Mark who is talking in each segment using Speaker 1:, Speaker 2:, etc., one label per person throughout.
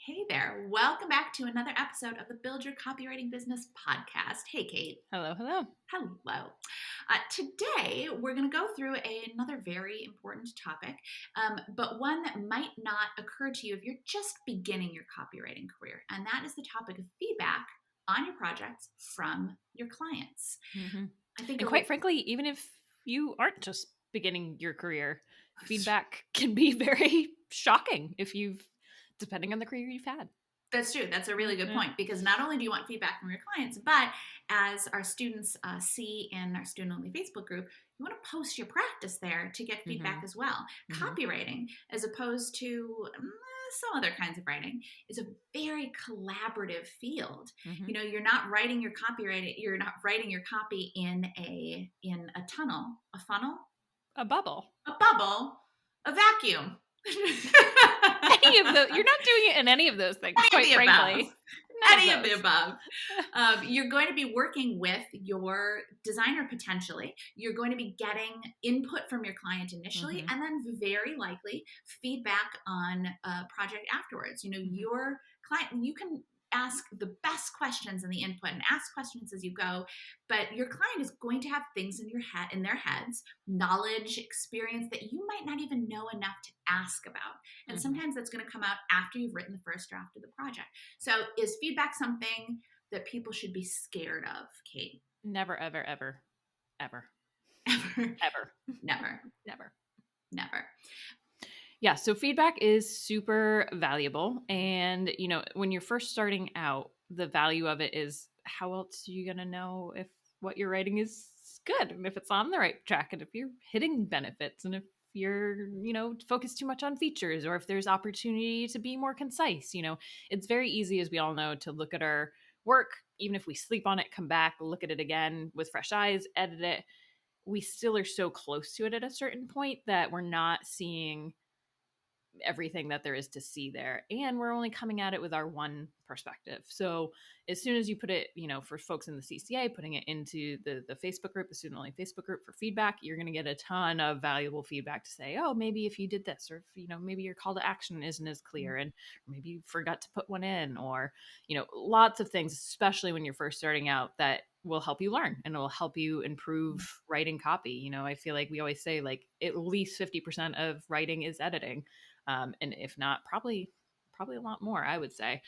Speaker 1: Hey there. Welcome back to another episode of the Build Your Copywriting Business podcast. Hey, Kate.
Speaker 2: Hello, hello.
Speaker 1: Hello. Today, we're going to go through another very important topic, but one that might not occur to you if you're just beginning your copywriting career. And that is the topic of feedback on your projects from your clients.
Speaker 2: Mm-hmm.
Speaker 1: I think,
Speaker 2: And quite frankly, even if you aren't just beginning your career, feedback can be very shocking depending on the career you've had.
Speaker 1: That's true. That's a really good point, because not only do you want feedback from your clients, but as our students see in our student-only Facebook group, you want to post your practice there to get feedback as well. Copywriting, as opposed to some other kinds of writing, is a very collaborative field. You know, you're not writing your copywriting. You're not writing your copy in a tunnel, a funnel,
Speaker 2: a bubble,
Speaker 1: a vacuum.
Speaker 2: Any of those, you're not doing it in any of those things, quite frankly.
Speaker 1: Any of the above. You're going to be working with your designer potentially. You're going to be getting input from your client initially, and then very likely feedback on a project afterwards. You know, your client, you can ask the best questions in the input and ask questions as you go, but your client is going to have things in their heads, knowledge, experience that you might not even know enough to ask about. And sometimes that's going to come out after you've written the first draft of the project. So is feedback something that people should be scared of, Kate?
Speaker 2: Never, ever, ever, ever,
Speaker 1: ever,
Speaker 2: ever,
Speaker 1: never,
Speaker 2: never,
Speaker 1: never.
Speaker 2: Yeah. So feedback is super valuable. And, you know, when you're first starting out, the value of it is how else are you going to know if what you're writing is good and if it's on the right track and if you're hitting benefits and if you're, you know, focused too much on features or if there's opportunity to be more concise. You know, it's very easy, as we all know, to look at our work, even if we sleep on it, come back, look at it again with fresh eyes, edit it. We still are so close to it at a certain point that we're not seeing everything that there is to see there. And we're only coming at it with our one perspective. So as soon as you put it, you know, for folks in the CCA, putting it into the Facebook group, the student only Facebook group for feedback, you're going to get a ton of valuable feedback to say, oh, maybe if you did this, or if, you know, maybe your call to action isn't as clear and maybe you forgot to put one in, or, you know, lots of things, especially when you're first starting out, that will help you learn and it will help you improve writing copy. You know, I feel like we always say like at least 50% of writing is editing. And if not, probably a lot more, I would say.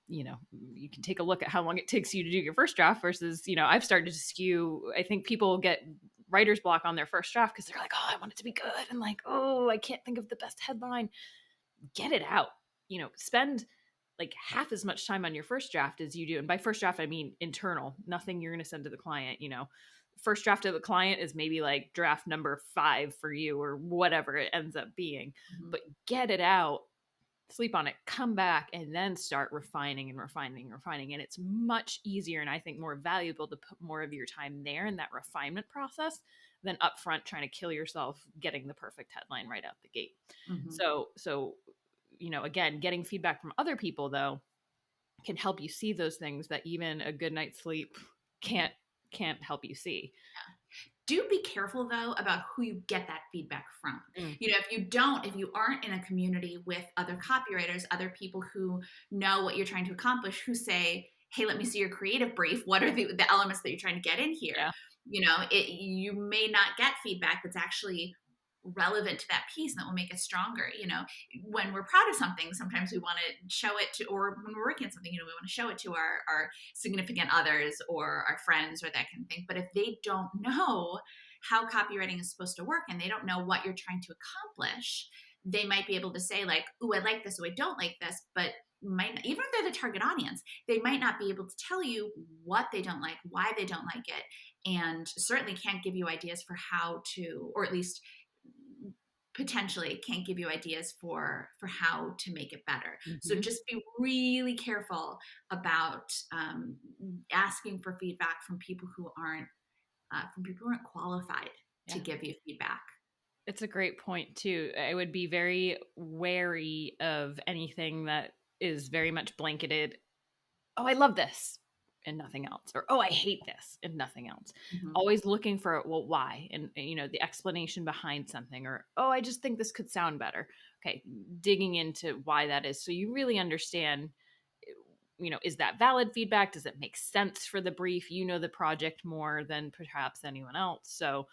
Speaker 2: You know, you can take a look at how long it takes you to do your first draft versus, you know, I've started to skew. I think people get writer's block on their first draft because they're like, oh, I want it to be good. And like, oh, I can't think of the best headline. Get it out, you know, spend like half as much time on your first draft as you do. And by first draft, I mean internal, nothing you're going to send to the client, you know. First draft of the client is maybe like draft number 5 for you or whatever it ends up being, but get it out, sleep on it, come back, and then start refining. And it's much easier and I think more valuable to put more of your time there in that refinement process than upfront trying to kill yourself getting the perfect headline right out the gate. So, you know, again, getting feedback from other people though can help you see those things that even a good night's sleep can't help you see.
Speaker 1: Do be careful though about who you get that feedback from. You know, if you aren't in a community with other copywriters, other people who know what you're trying to accomplish, who say, hey, let me see your creative brief. What are the elements that you're trying to get in here?
Speaker 2: Yeah.
Speaker 1: You know, you may not get feedback that's actually relevant to that piece, and that will make it stronger. You know, when we're proud of something, sometimes we want to show it to, or when we're working on something, you know, we want to show it to our significant others or our friends or that kind of thing. But if they don't know how copywriting is supposed to work and they don't know what you're trying to accomplish, they might be able to say like, oh, I like this, or I don't like this, but might not, even if they're the target audience, they might not be able to tell you what they don't like, why they don't like it, and certainly can't give you ideas for how to, or at least potentially can't give you ideas for how to make it better. So just be really careful about asking for feedback from people who aren't qualified to give you feedback.
Speaker 2: It's a great point too. I would be very wary of anything that is very much blanketed. Oh, I love this and nothing else. Or, oh, I hate this and nothing else. Always looking for, well, why? And, you know, the explanation behind something. Or, oh, I just think this could sound better. okay, digging into why that is. So you really understand, is that valid feedback? Does it make sense for the brief? You know the project more than perhaps anyone else. So,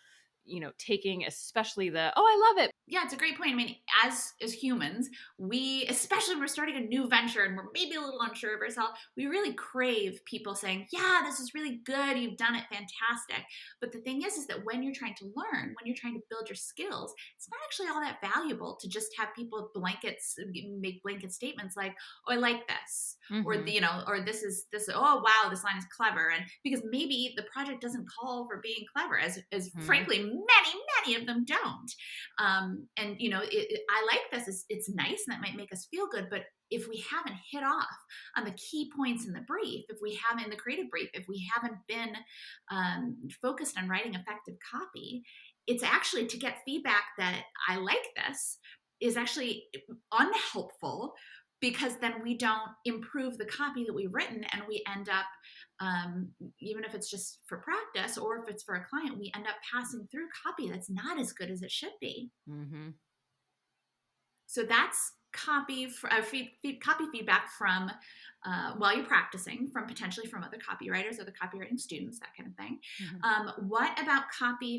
Speaker 2: taking especially oh, I love it.
Speaker 1: Yeah, it's a great point. I mean, as humans, we, especially when we're starting a new venture and we're maybe a little unsure of ourselves, we really crave people saying, "Yeah, this is really good. You've done it fantastic." But the thing is that when you're trying to learn, when you're trying to build your skills, it's not actually all that valuable to just have people make blanket statements like, "Oh, I like this," or
Speaker 2: Mm-hmm.
Speaker 1: or this. Oh, wow, this line is clever, and because maybe the project doesn't call for being clever, as
Speaker 2: Mm-hmm.
Speaker 1: frankly many of them don't. And I like this. It's nice, and that might make us feel good. But if we haven't hit off on the key points in the brief, if we haven't in the creative brief, if we haven't been focused on writing effective copy, it's actually to get feedback that I like this is actually unhelpful, because then we don't improve the copy that we've written, and we end up, even if it's just for practice or if it's for a client, we end up passing through copy that's not as good as it should be.
Speaker 2: Mm-hmm.
Speaker 1: So that's copy feedback from while you're practicing, from potentially from other copywriters, other copywriting students, that kind of thing.
Speaker 2: Mm-hmm.
Speaker 1: What about copy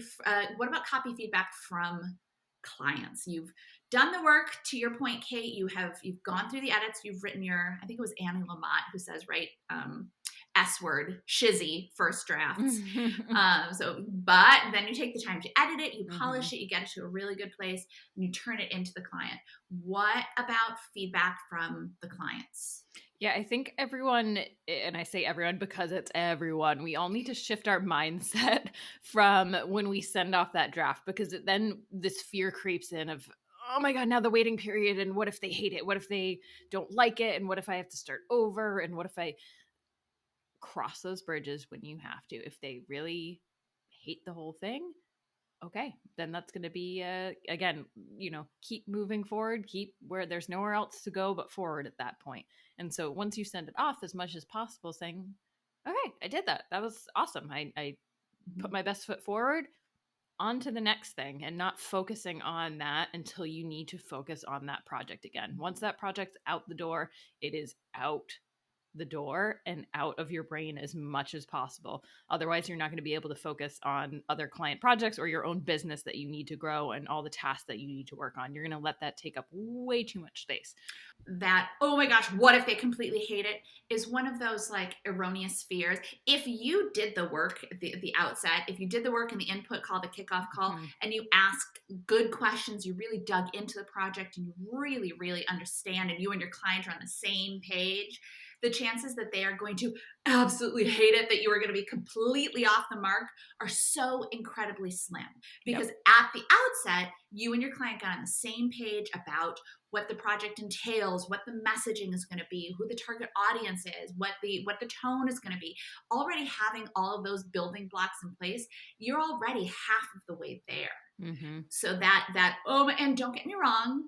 Speaker 1: feedback from clients? You've done the work. To your point, Kate, you've gone through the edits. You've written I think it was Annie Lamott who says, right, S word, shizzy first drafts. But then you take the time to edit it, you
Speaker 2: Mm-hmm.
Speaker 1: polish it, you get it to a really good place, and you turn it into the client. What about feedback from the clients?
Speaker 2: Yeah, I think everyone, and I say everyone because it's everyone, we all need to shift our mindset from when we send off that draft, because then this fear creeps in of, oh my God, now the waiting period. And what if they hate it? What if they don't like it? And what if I have to start over? And what if I cross those bridges when you have to? If they really hate the whole thing, okay, then that's going to be again, keep moving forward, keep where there's nowhere else to go but forward at that point. And so once you send it off, as much as possible, saying, okay, I did that, that was awesome, I put my best foot forward, on to the next thing, and not focusing on that until you need to focus on that project again. Once that project's out the door, it is out the door and out of your brain as much as possible. Otherwise, you're not going to be able to focus on other client projects or your own business that you need to grow and all the tasks that you need to work on. You're going to let that take up way too much space.
Speaker 1: That, oh my gosh, what if they completely hate it, is one of those like erroneous fears. If you did the work at the outset, if you did the work in the input call, the kickoff call,
Speaker 2: Mm-hmm.
Speaker 1: and you asked good questions, you really dug into the project, and you really, really understand, and you and your client are on the same page, the chances that they are going to absolutely hate it, that you are going to be completely off the mark, are so incredibly slim. Because
Speaker 2: Yep.
Speaker 1: at the outset, you and your client got on the same page about what the project entails, what the messaging is going to be, who the target audience is, what the tone is going to be. Already having all of those building blocks in place, you're already half of the way there.
Speaker 2: Mm-hmm.
Speaker 1: So and don't get me wrong,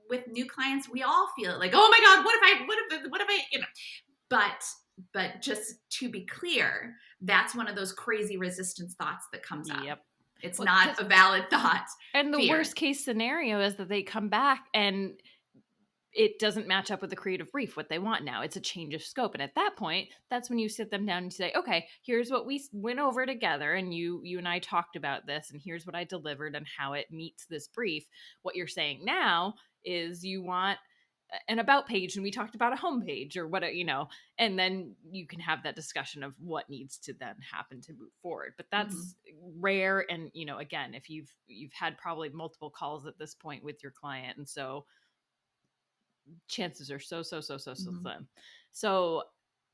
Speaker 1: with new clients, we all feel like, oh my God, what if I, but just to be clear, that's one of those crazy resistance thoughts that comes up.
Speaker 2: Yep.
Speaker 1: It's
Speaker 2: Well,
Speaker 1: not a valid thought.
Speaker 2: and the
Speaker 1: Fear.
Speaker 2: worst case scenario is that they come back and it doesn't match up with the creative brief, what they want now. It's a change of scope. And at that point, that's when you sit them down and say, okay, here's what we went over together. And you and I talked about this, and here's what I delivered and how it meets this brief. What you're saying now is you want an about page, and we talked about a homepage or what, and then you can have that discussion of what needs to then happen to move forward. But that's rare. And, again, if you've had probably multiple calls at this point with your client. And so chances are so slim. So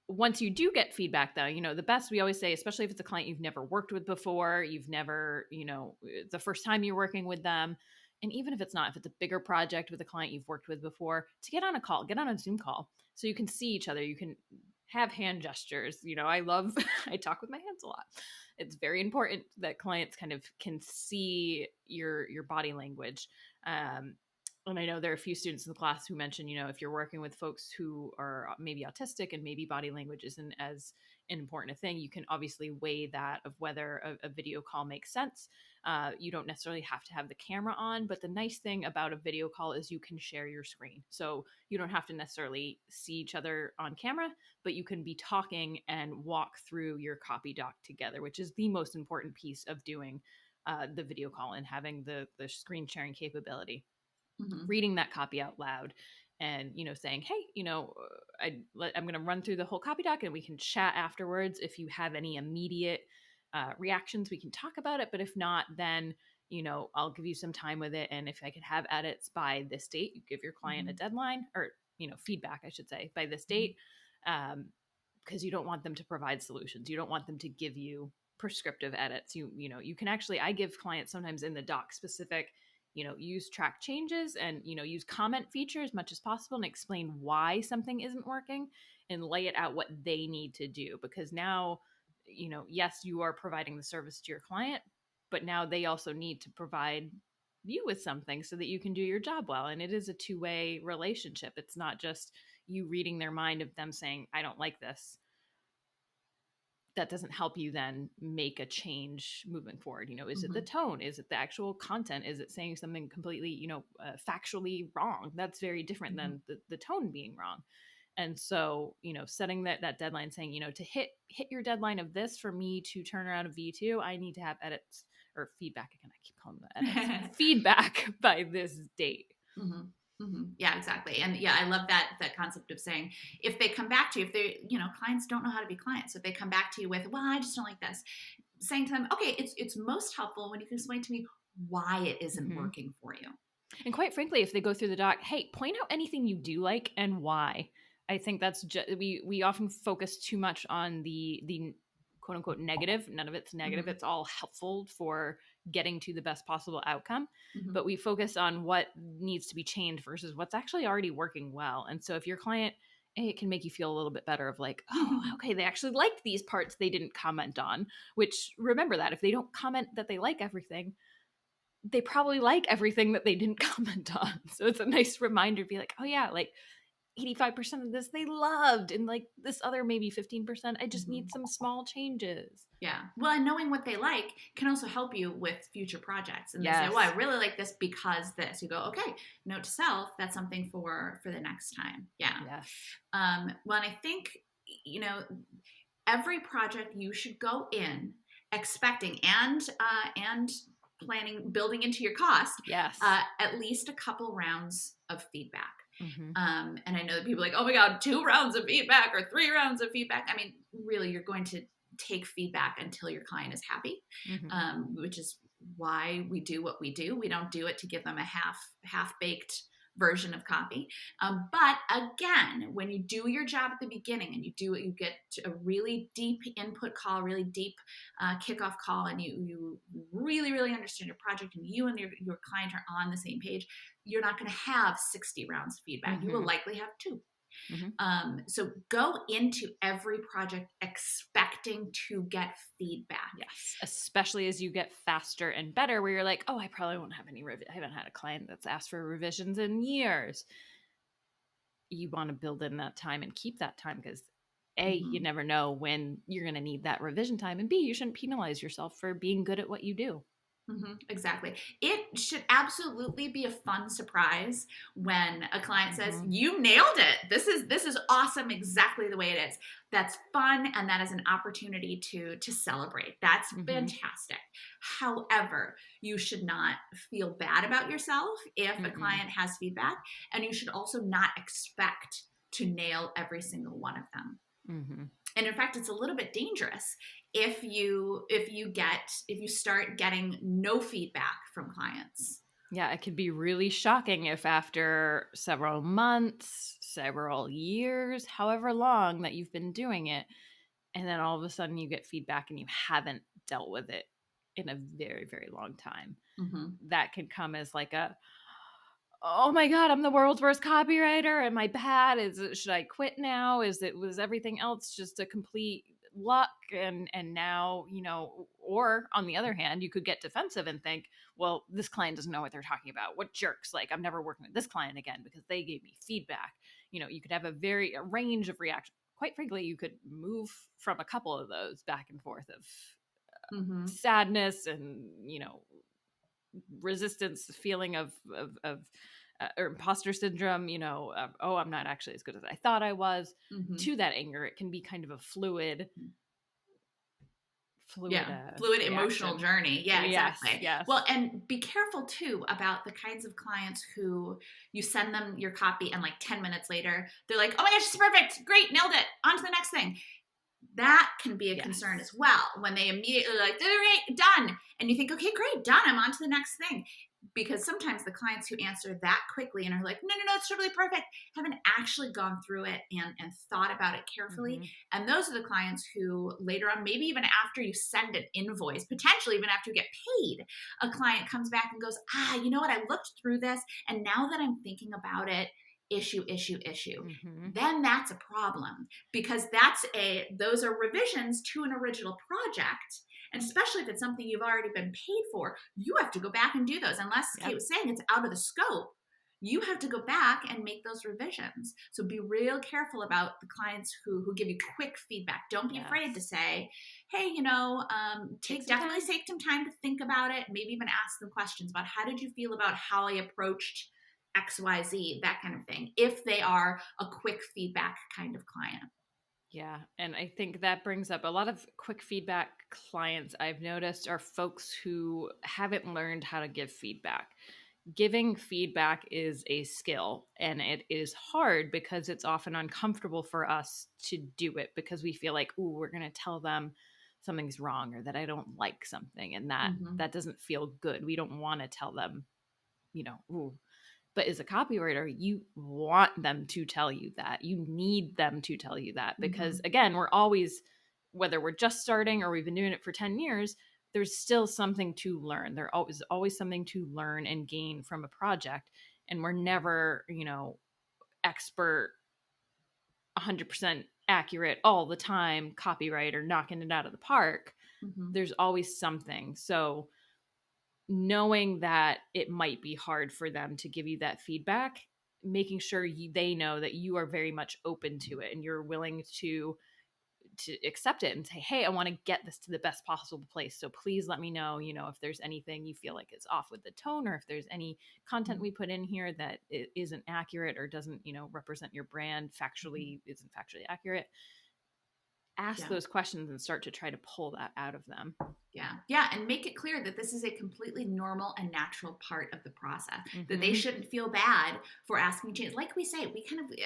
Speaker 2: once you do get feedback, though, the best, we always say, especially if it's a client you've never worked with before, you've never, it's the first time you're working with them, and even if it's not, if it's a bigger project with a client you've worked with before, to get on a call, get on a Zoom call, so you can see each other, you can have hand gestures. I love I talk with my hands a lot. It's very important that clients kind of can see your body language. And I know there are a few students in the class who mentioned, if you're working with folks who are maybe autistic and maybe body language isn't as important a thing, you can obviously weigh that of whether a video call makes sense. You don't necessarily have to have the camera on, but the nice thing about a video call is you can share your screen. So you don't have to necessarily see each other on camera, but you can be talking and walk through your copy doc together, which is the most important piece of doing the video call and having the screen sharing capability.
Speaker 1: Mm-hmm.
Speaker 2: Reading that copy out loud and saying, hey, I'm going to run through the whole copy doc and we can chat afterwards. If you have any immediate reactions, we can talk about it, but if not, then I'll give you some time with it, and if I could have edits by this date, you give your client a
Speaker 1: Mm-hmm.
Speaker 2: deadline, or feedback, I should say, by this date, because you don't want them to provide solutions. You don't want them to give you prescriptive edits. You can actually, I give clients sometimes in the doc specific, use track changes and use comment feature as much as possible and explain why something isn't working and lay it out what they need to do, because now yes, you are providing the service to your client, but now they also need to provide you with something so that you can do your job well. And it is a two-way relationship. It's not just you reading their mind of them saying, I don't like this. That doesn't help you then make a change moving forward. Is it the tone? Is it the actual content? Is it saying something completely, factually wrong? That's very different
Speaker 1: Mm-hmm.
Speaker 2: than the tone being wrong. And so, setting that deadline, saying, to hit your deadline of this for me to turn around a V2, I need to have edits or feedback. Again, I keep calling them edits. Feedback by this date.
Speaker 1: Mm-hmm. Mm-hmm. Yeah, exactly. And yeah, I love that concept of saying, if they come back to you, if they, clients don't know how to be clients. So if they come back to you with, well, I just don't like this, saying to them, okay, it's most helpful when you can explain to me why it isn't working for you.
Speaker 2: And quite frankly, if they go through the doc, hey, point out anything you do like and why. I think that's we often focus too much on the quote unquote negative. None of it's negative.
Speaker 1: Mm-hmm.
Speaker 2: It's all helpful for getting to the best possible outcome.
Speaker 1: Mm-hmm.
Speaker 2: But we focus on what needs to be changed versus what's actually already working well. And so if your client, it can make you feel a little bit better of like, oh, okay, they actually liked these parts they didn't comment on, which remember that if they don't comment that they like everything, they probably like everything that they didn't comment on. So it's a nice reminder to be like, oh yeah, like 85% of this they loved, and like this other maybe 15%, I just need some small changes.
Speaker 1: Yeah. Well, and knowing what they like can also help you with future projects. And they say,
Speaker 2: Yes.
Speaker 1: well, I really like this because this. You go, okay, note to self, that's something for the next time. Yeah.
Speaker 2: Yes.
Speaker 1: Well, and I think, every project you should go in expecting and planning, building into your cost,
Speaker 2: Yes.
Speaker 1: at least a couple rounds of feedback. And I know that people are like, oh my God, 2 rounds of feedback or 3 rounds of feedback. I mean, really, you're going to take feedback until your client is happy, which is why we do what we do. We don't do it to give them a half-baked version of copy. But again, when you do your job at the beginning and you get a really deep input call, really deep kickoff call, and you really, really understand your project and you and your client are on the same page, you're not going to have 60 rounds of feedback. You will likely have 2. So go into every project expecting to get feedback.
Speaker 2: Yes, especially as you get faster and better, where you're like, oh, I probably won't have any. I haven't had a client that's asked for revisions in years. You want to build in that time and keep that time because A, you never know when you're going to need that revision time, and B, you shouldn't penalize yourself for being good at what you do.
Speaker 1: Exactly. It should absolutely be a fun surprise when a client says, you nailed it. This is awesome, exactly the way it is. That's fun, and that is an opportunity to celebrate. That's fantastic. However, you should not feel bad about yourself if a client has feedback, and you should also not expect to nail every single one of them. And in fact, it's a little bit dangerous if you start getting no feedback from clients.
Speaker 2: Yeah, it could be really shocking if after several months, several years, however long that you've been doing it, and then all of a sudden you get feedback and you haven't dealt with it in a very, very long time. That can come as like oh my God, I'm the world's worst copywriter. Am I bad? Should I quit now? Was everything else just a complete luck? And now, or on the other hand, you could get defensive and think, well, this client doesn't know what they're talking about. What jerks. Like, I'm never working with this client again because they gave me feedback. You could have a range of reactions. Quite frankly, you could move from a couple of those back and forth of
Speaker 1: Mm-hmm.
Speaker 2: sadness and, resistance, feeling of or imposter syndrome, oh, I'm not actually as good as I thought I was,
Speaker 1: Mm-hmm.
Speaker 2: to that anger. It can be kind of a fluid
Speaker 1: Yeah, fluid emotional
Speaker 2: reaction.
Speaker 1: journey. Yeah,
Speaker 2: Yes,
Speaker 1: exactly.
Speaker 2: yes.
Speaker 1: Well, and be careful too about the kinds of clients who you send them your copy and like 10 minutes later, they're like, oh my gosh, it's perfect. Great, nailed it. On to the next thing. That can be a concern
Speaker 2: Yes.
Speaker 1: as well when they immediately like, great, done. And you think, okay, great, done. I'm on to the next thing. Because sometimes the clients who answer that quickly and are like, no, it's totally perfect, haven't actually gone through it and thought about it carefully.
Speaker 2: Mm-hmm.
Speaker 1: And those are the clients who later on, maybe even after you send an invoice, potentially even after you get paid, a client comes back and goes, you know what, I looked through this and now that I'm thinking about it, issue.
Speaker 2: Mm-hmm.
Speaker 1: Then that's a problem because those are revisions to an original project. And especially if it's something you've already been paid for, you have to go back and do those. Unless Kate was saying it's out of the scope, you have to go back and make those revisions. So be real careful about the clients who give you quick feedback. Don't be afraid to say, hey, definitely take some time to think about it. Maybe even ask them questions about how did you feel about how I approached XYZ, that kind of thing, if they are a quick feedback kind of client.
Speaker 2: Yeah. And I think that brings up a lot of quick feedback clients I've noticed are folks who haven't learned how to give feedback. Giving feedback is a skill and it is hard because it's often uncomfortable for us to do it because we feel like, ooh, we're going to tell them something's wrong or that I don't like something. And that doesn't feel good. We don't want to tell them, ooh. But as a copywriter, you want them to tell you that. You need them to tell you that because, again, we're always, whether we're just starting or we've been doing it for 10 years, there's still something to learn. There always something to learn and gain from a project. And we're never, expert, 100% accurate all the time, copywriter knocking it out of the park. There's always something. So, knowing that it might be hard for them to give you that feedback, making sure they know that you are very much open to it and you're willing to accept it and say, hey, I want to get this to the best possible place, so please let me know, if there's anything you feel like is off with the tone or if there's any content we put in here that it isn't accurate or doesn't represent your brand, isn't factually accurate. Ask those questions and start to try to pull that out of them.
Speaker 1: Yeah. And make it clear that this is a completely normal and natural part of the process, that they shouldn't feel bad for asking change. Like we say,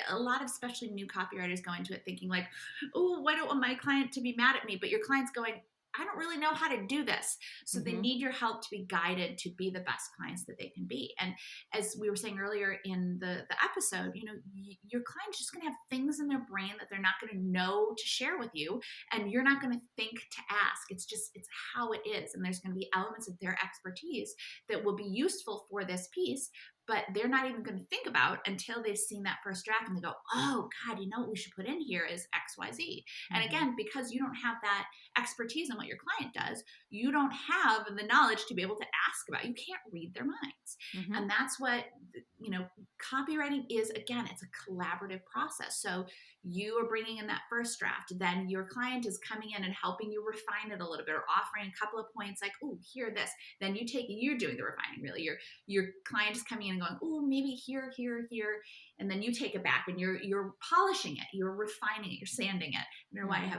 Speaker 1: a lot of especially new copywriters go into it thinking like, oh, I don't want my client to be mad at me. But your client's going, I don't really know how to do this. So they need your help to be guided to be the best clients that they can be. And as we were saying earlier in the episode, your client's just going to have things in their brain that they're not going to know to share with you. And you're not going to think to ask. It's how it is. And there's going to be elements of their expertise that will be useful for this piece, but they're not even going to think about until they've seen that first draft and they go, oh God, what we should put in here is XYZ. And again, because you don't have that expertise in what your client does, you don't have the knowledge to be able to ask about. You can't read their minds. And that's what, copywriting is. Again, it's a collaborative process. So you are bringing in that first draft, then your client is coming in and helping you refine it a little bit or offering a couple of points like, oh, here, this. Then you're doing the refining, really. Your client is coming in and going, oh, maybe here, and then you take it back and you're polishing it, you're refining it, you're sanding it. I don't know why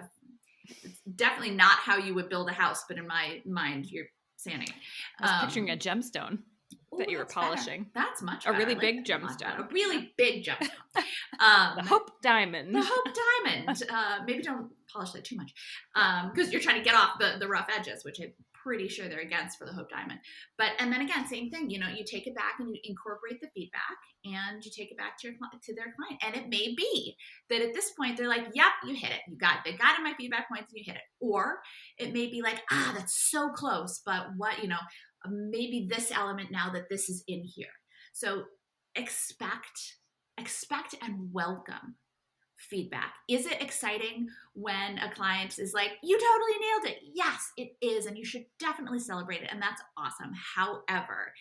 Speaker 1: it's definitely not how you would build a house, but in my mind, you're sanding it.
Speaker 2: I was picturing a gemstone that you were polishing.
Speaker 1: Better. That's much
Speaker 2: better.
Speaker 1: A really big gemstone.
Speaker 2: The Hope Diamond.
Speaker 1: Maybe don't polish that too much because you're trying to get off the rough edges, which I'm pretty sure they're against for the Hope Diamond. And then again, same thing. You take it back and you incorporate the feedback and you take it back to their client. And it may be that at this point they're like, "Yep, you hit it. They got in my feedback points and you hit it." Or it may be like, that's so close, but what maybe this element now that this is in here. So expect and welcome feedback. Is it exciting when a client is like, you totally nailed it? Yes, it is. And you should definitely celebrate it. And that's awesome. However,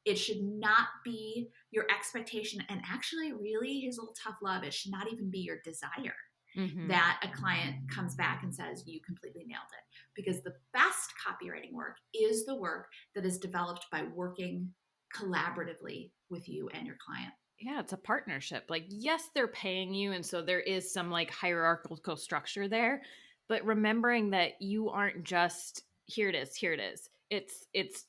Speaker 1: it should not be your expectation. And actually, really, his little tough love, it should not even be your desire.
Speaker 2: Mm-hmm.
Speaker 1: that a client comes back and says, you completely nailed it. Because the best copywriting work is the work that is developed by working collaboratively with you and your client.
Speaker 2: Yeah, it's a partnership. Like, yes, they're paying you. And so there is some like hierarchical structure there. But remembering that you aren't just here it is, here it is. It's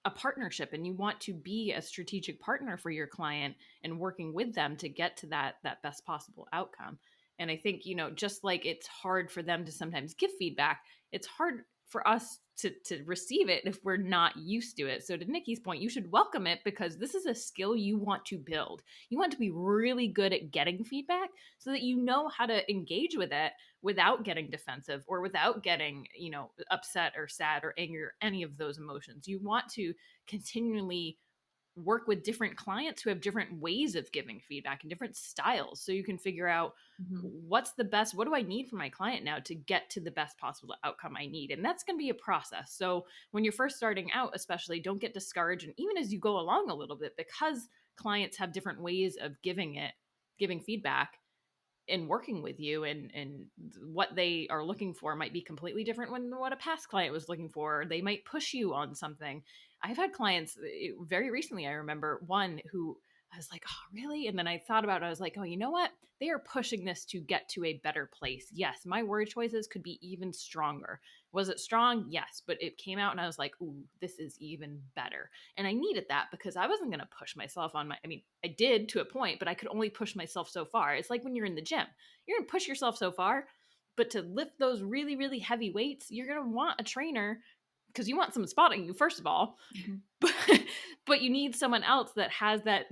Speaker 2: a partnership, and you want to be a strategic partner for your client and working with them to get to that best possible outcome. And I think, just like it's hard for them to sometimes give feedback, it's hard for us to receive it if we're not used to it. So to Nicki's point, you should welcome it, because this is a skill you want to build. You want to be really good at getting feedback so that you know how to engage with it without getting defensive or without getting, upset or sad or angry or any of those emotions. You want to continually work with different clients who have different ways of giving feedback and different styles, so you can figure out what's the best, what do I need from my client now to get to the best possible outcome I need. And that's going to be a process. So when you're first starting out, especially, don't get discouraged. And even as you go along a little bit, because clients have different ways of giving feedback and working with you, and what they are looking for might be completely different than what a past client was looking for. They might push you on something. I've had clients very recently. I remember one who I was like, oh, really? And then I thought about it. I was like, oh, you know what? They are pushing this to get to a better place. Yes, my word choices could be even stronger. Was it strong? Yes, but it came out and I was like, ooh, this is even better. And I needed that, because I wasn't going to push myself I did to a point, but I could only push myself so far. It's like when you're in the gym, you're going to push yourself so far, but to lift those really, really heavy weights, you're going to want a trainer, because you want someone spotting you, first of all. But you need someone else that has that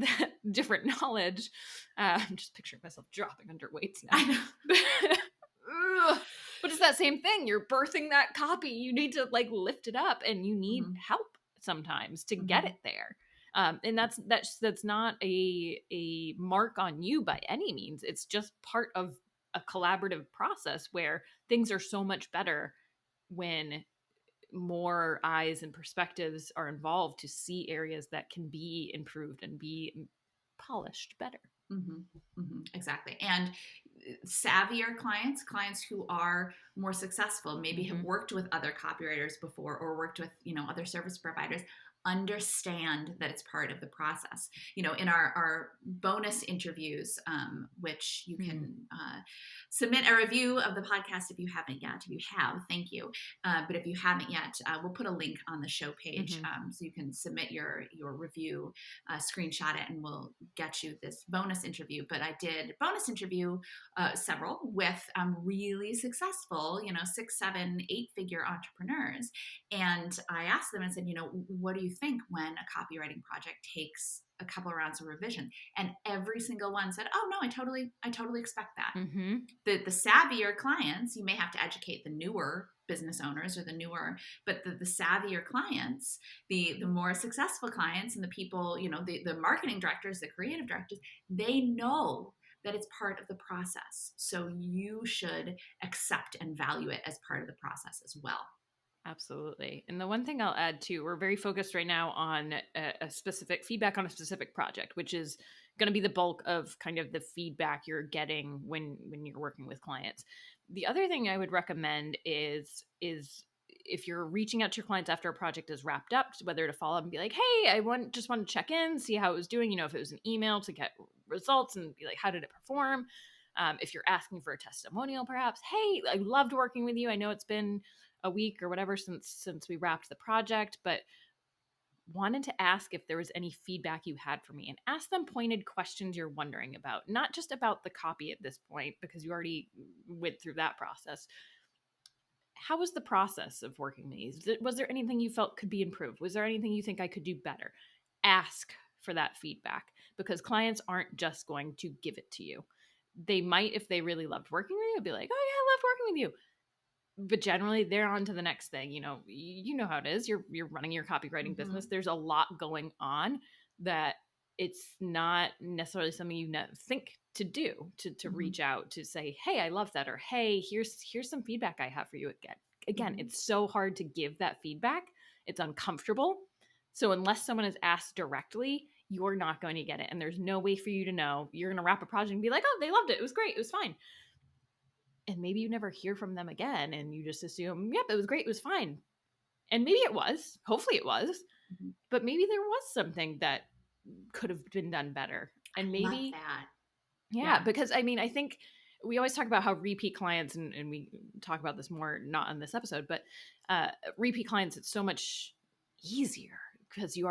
Speaker 2: different knowledge. I'm just picturing myself dropping under weights now.
Speaker 1: I know.
Speaker 2: But it's that same thing. You're birthing that copy. You need to like lift it up, and you need help sometimes to get it there. And that's not a mark on you by any means. It's just part of a collaborative process where things are so much better when more eyes and perspectives are involved to see areas that can be improved and be polished better.
Speaker 1: Exactly. And savvier clients who are more successful, maybe have worked with other copywriters before or worked with, other service providers, understand that it's part of the process. In our bonus interviews, which you can submit a review of the podcast if you haven't yet. If you have, thank you. But if you haven't yet, we'll put a link on the show page, so you can submit your review, screenshot it, and we'll get you this bonus interview. But I did bonus interview several with really successful, 6, 7, 8-figure entrepreneurs. And I asked them and said, what do you think when a copywriting project takes a couple of rounds of revision? And every single one said, oh no, I totally expect that. The savvier clients, you may have to educate the newer business owners or but the savvier clients, the more successful clients, and the people, the marketing directors, the creative directors, they know that it's part of the process. So you should accept and value it as part of the process as well.
Speaker 2: Absolutely. And the one thing I'll add too, we're very focused right now on a specific feedback on a specific project, which is going to be the bulk of kind of the feedback you're getting when you're working with clients. The other thing I would recommend is if you're reaching out to your clients after a project is wrapped up, whether to follow up and be like, hey, I just want to check in, see how it was doing, if it was an email to get results and be like, how did it perform? If you're asking for a testimonial, perhaps, hey, I loved working with you. I know it's been a week or whatever since we wrapped the project, but wanted to ask if there was any feedback you had for me, and ask them pointed questions you're wondering about, not just about the copy at this point, because you already went through that process. How was the process of working these? Was there anything you felt could be improved? Was there anything you think I could do better? Ask for that feedback, because clients aren't just going to give it to you. They might, if they really loved working with you, be like, oh yeah, I loved working with you. But generally they're on to the next thing. You know how it is. You're running your copywriting business. There's a lot going on that it's not necessarily something you think to do, to reach out to say, hey, I love that, or hey, here's some feedback I have for you. Again, it's so hard to give that feedback. It's uncomfortable. So unless someone is asked directly, you're not going to get it. And there's no way for you to know. You're going to wrap a project and be like, oh, they loved it. It was great. It was fine. and maybe you never hear from them again and you just assume, yep, it was great, it was fine. And maybe it was, hopefully it was,
Speaker 1: Mhm.
Speaker 2: but maybe there was something that could have been done better. And
Speaker 1: Love
Speaker 2: maybe,
Speaker 1: that.
Speaker 2: yeah,
Speaker 1: Yeah.
Speaker 2: because I mean, I think we always talk about how repeat clients, and we talk about this more not on this episode, but repeat clients, it's so much easier because you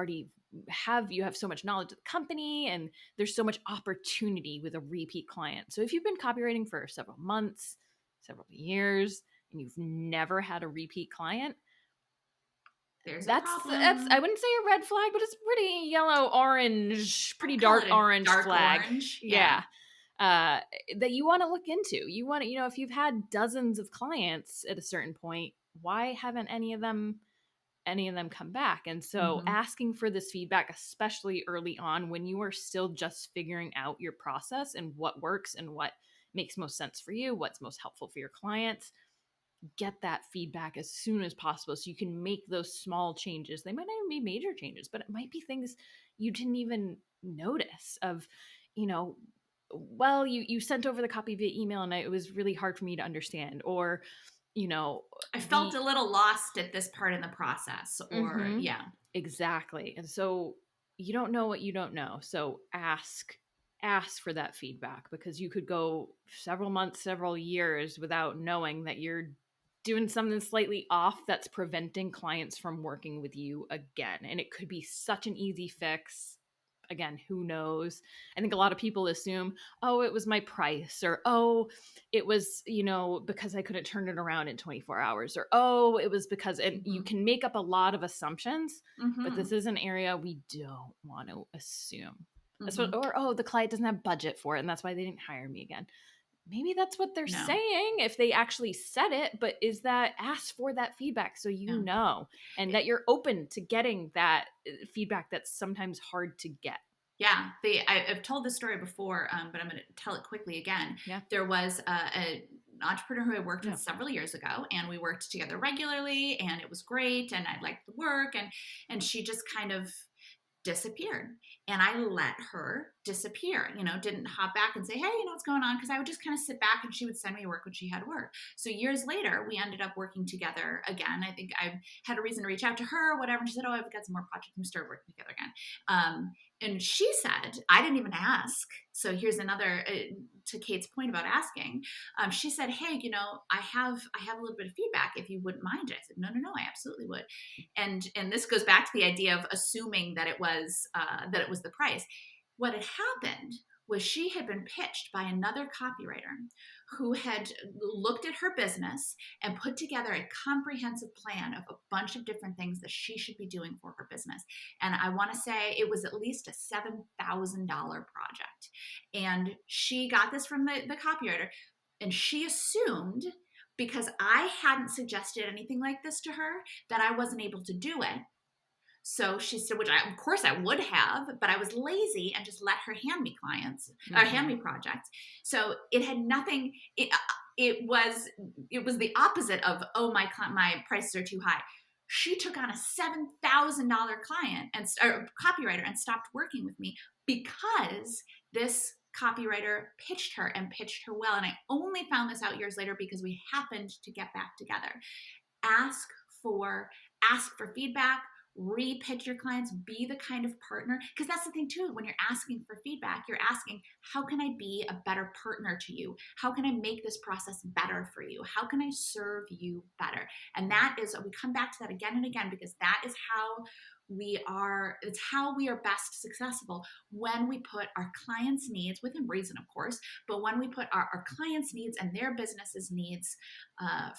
Speaker 2: have so much knowledge of the company, and there's so much opportunity with a repeat client. So if you've been copywriting for several months, several years, and you've never had a repeat client,
Speaker 1: There's a
Speaker 2: that's
Speaker 1: problem.
Speaker 2: I wouldn't say a red flag, but it's pretty yellow orange,
Speaker 1: I'd
Speaker 2: pretty
Speaker 1: call
Speaker 2: dark
Speaker 1: it a
Speaker 2: orange
Speaker 1: dark
Speaker 2: flag.
Speaker 1: orange. Yeah.
Speaker 2: Yeah. Uh, that you want to look into. You want to, if you've had dozens of clients at a certain point, why haven't any of them come back? And so
Speaker 1: Mm-hmm.
Speaker 2: asking for this feedback, especially early on when you are still just figuring out your process and what works and what makes most sense for you, what's most helpful for your clients, get that feedback as soon as possible so you can make those small changes. They might not even be major changes, but it might be things you didn't even notice of, you know, well, you sent over the copy via email and it was really hard for me to understand, or, you know,
Speaker 1: I felt
Speaker 2: the
Speaker 1: a little lost at this part in the process, or
Speaker 2: mm-hmm,
Speaker 1: yeah.
Speaker 2: exactly. And so you don't know what you don't know. So ask for that feedback, because you could go several months, several years without knowing that you're doing something slightly off that's preventing clients from working with you again. And it could be such an easy fix. Again, who knows? I think a lot of people assume, oh, it was my price, or oh, it was, because I couldn't turn it around in 24 hours, or oh, it was because, and you
Speaker 1: Mm-hmm.
Speaker 2: can make up a lot of assumptions, but
Speaker 1: Mm-hmm.
Speaker 2: this is an area we don't want to assume.
Speaker 1: Mm-hmm.
Speaker 2: Or, oh, the client doesn't have budget for it, and that's why they didn't hire me again. Maybe that's what they're
Speaker 1: No.
Speaker 2: saying if they actually said it, but is that, ask for that feedback so
Speaker 1: No.
Speaker 2: and that you're open to getting that feedback that's sometimes hard to get.
Speaker 1: Yeah, I've told this story before, but I'm going to tell it quickly again.
Speaker 2: Yeah.
Speaker 1: There was an entrepreneur who I worked
Speaker 2: Yeah.
Speaker 1: with several years ago, and we worked together regularly, and it was great, and I liked the work, and she just kind of disappeared, and I let her disappear, didn't hop back and say, hey, what's going on, because I would just kind of sit back and she would send me work when she had work. So years later we ended up working together again. I think I had a reason to reach out to her or whatever, and she said, oh, I've got some more projects, and we started working together again. And she said, I didn't even ask. So here's another, to Kate's point about asking. She said, hey, I have a little bit of feedback if you wouldn't mind it. I said, no, I absolutely would. And this goes back to the idea of assuming that it was the price. What had happened was she had been pitched by another copywriter who had looked at her business and put together a comprehensive plan of a bunch of different things that she should be doing for her business. And I want to say it was at least a $7,000 project. And she got this from the copywriter, and she assumed, because I hadn't suggested anything like this to her, that I wasn't able to do it. So she said, which of course I would have, but I was lazy and just let her hand me clients or hand me projects. So it had nothing. It was the opposite of, oh, my prices are too high. She took on a $7,000 client or copywriter and stopped working with me because this copywriter pitched her well. And I only found this out years later because we happened to get back together. Ask for feedback, re-pitch your clients, be the kind of partner, because that's the thing too, when you're asking for feedback, you're asking, how can I be a better partner to you? How can I make this process better for you? How can I serve you better? And that is, we come back to that again and again, because that is how it's how we are best successful, when we put our clients' needs, within reason of course, but when we put our clients' needs and their business's needs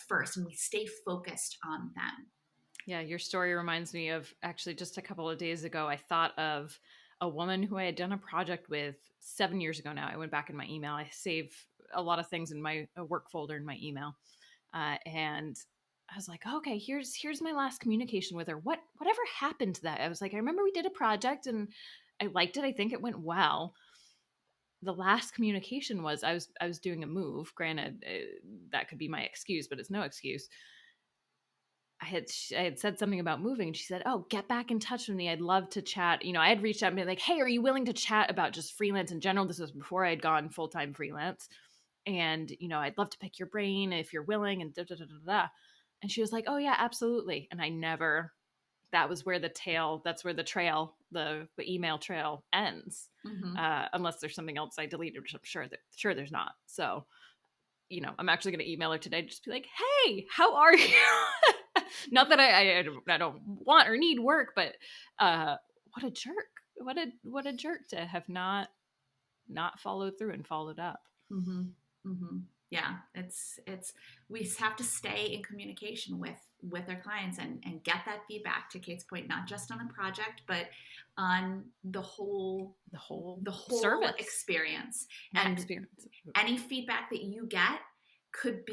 Speaker 1: first, and we stay focused on them.
Speaker 2: Yeah, your story reminds me of, actually, just a couple of days ago, I thought of a woman who I had done a project with 7 years ago now. I went back in my email. I save a lot of things in my work folder in my email. And I was like, okay, here's my last communication with her. Whatever happened to that? I was like, I remember we did a project and I liked it. I think it went well. The last communication was, I was doing a move. Granted, that could be my excuse, but it's no excuse. I had said something about moving, and she said, oh, get back in touch with me. I'd love to chat. I had reached out and been like, hey, are you willing to chat about just freelance in general? This was before I had gone full-time freelance. And, I'd love to pick your brain if you're willing, and da, da, da, da, da. And she was like, oh yeah, absolutely. And that was where that's where the trail, the email trail ends. Unless there's something else I deleted, which I'm sure there's not. So, I'm actually going to email her today, just be like, hey, how are you? Not that I don't want or need work, but what a jerk. What a jerk to have not followed through and followed up.
Speaker 1: Yeah, it's we have to stay in communication with our clients and get that feedback, to Kate's point, not just on the project, but on the whole
Speaker 2: service
Speaker 1: experience. And any feedback that you get could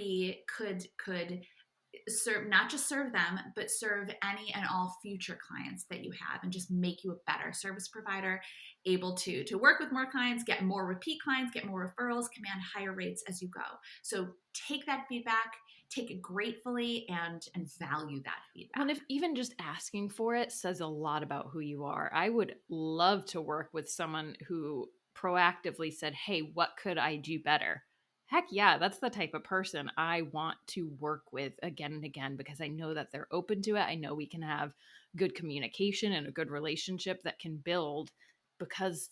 Speaker 1: serve, not just serve them, but serve any and all future clients that you have, and just make you a better service provider, able to work with more clients, get more repeat clients, get more referrals, command higher rates as you go. So take that feedback, take it gratefully, and value that feedback.
Speaker 2: And if even just asking for it says a lot about who you are. I would love to work with someone who proactively said, hey, what could I do better? Heck yeah, that's the type of person I want to work with again and again, because I know that they're open to it. I know we can have good communication and a good relationship that can build because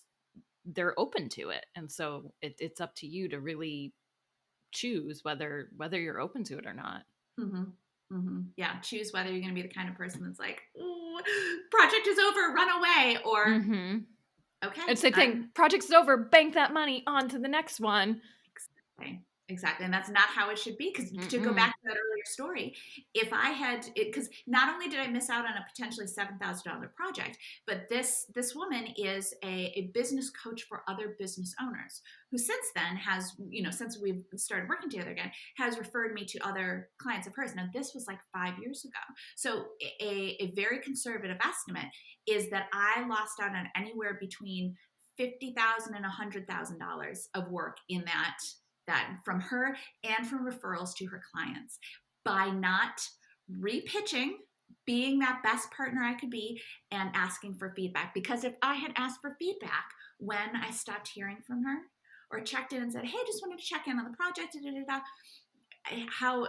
Speaker 2: they're open to it. And so it's up to you to really choose whether you're open to it or not.
Speaker 1: Yeah, choose whether you're going to be the kind of person that's like, ooh, project is over, run away, or okay,
Speaker 2: it's the thing, project's over, bank that money on to the next one.
Speaker 1: Exactly. And that's not how it should be. Because to go back to that earlier story, if I had, because not only did I miss out on a potentially $7,000 project, but this woman is a business coach for other business owners, who since then has, since we've started working together again, has referred me to other clients of hers. Now, this was like 5 years ago. So a very conservative estimate is that I lost out on anywhere between $50,000 and $100,000 of work in that from her and from referrals to her clients, by not repitching, being that best partner I could be, and asking for feedback. Because if I had asked for feedback when I stopped hearing from her, or checked in and said, hey, just wanted to check in on the project, how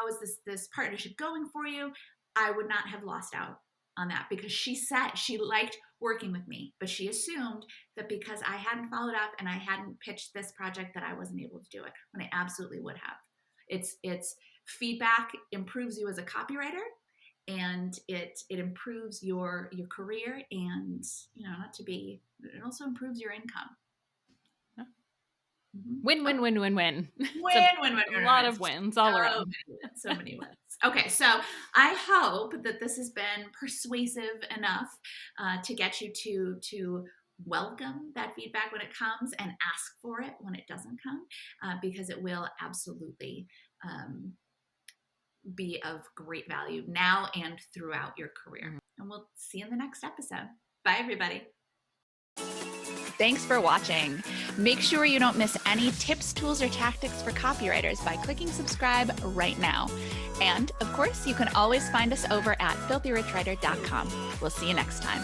Speaker 1: is this partnership going for you, I would not have lost out on that, because she said she liked working with me, but she assumed that because I hadn't followed up and I hadn't pitched this project, that I wasn't able to do it, when I absolutely would have. It's feedback improves you as a copywriter, and it improves your career, and it also improves your income.
Speaker 2: Win, win, win, win, win.
Speaker 1: Win.
Speaker 2: A lot of wins all around.
Speaker 1: So many wins. Okay, so I hope that this has been persuasive enough to get you to welcome that feedback when it comes, and ask for it when it doesn't come, because it will absolutely be of great value now and throughout your career. And we'll see you in the next episode. Bye, everybody.
Speaker 3: Thanks for watching. Make sure you don't miss any tips, tools, or tactics for copywriters by clicking subscribe right now. And of course, you can always find us over at filthyricwriter.com. We'll see you next time.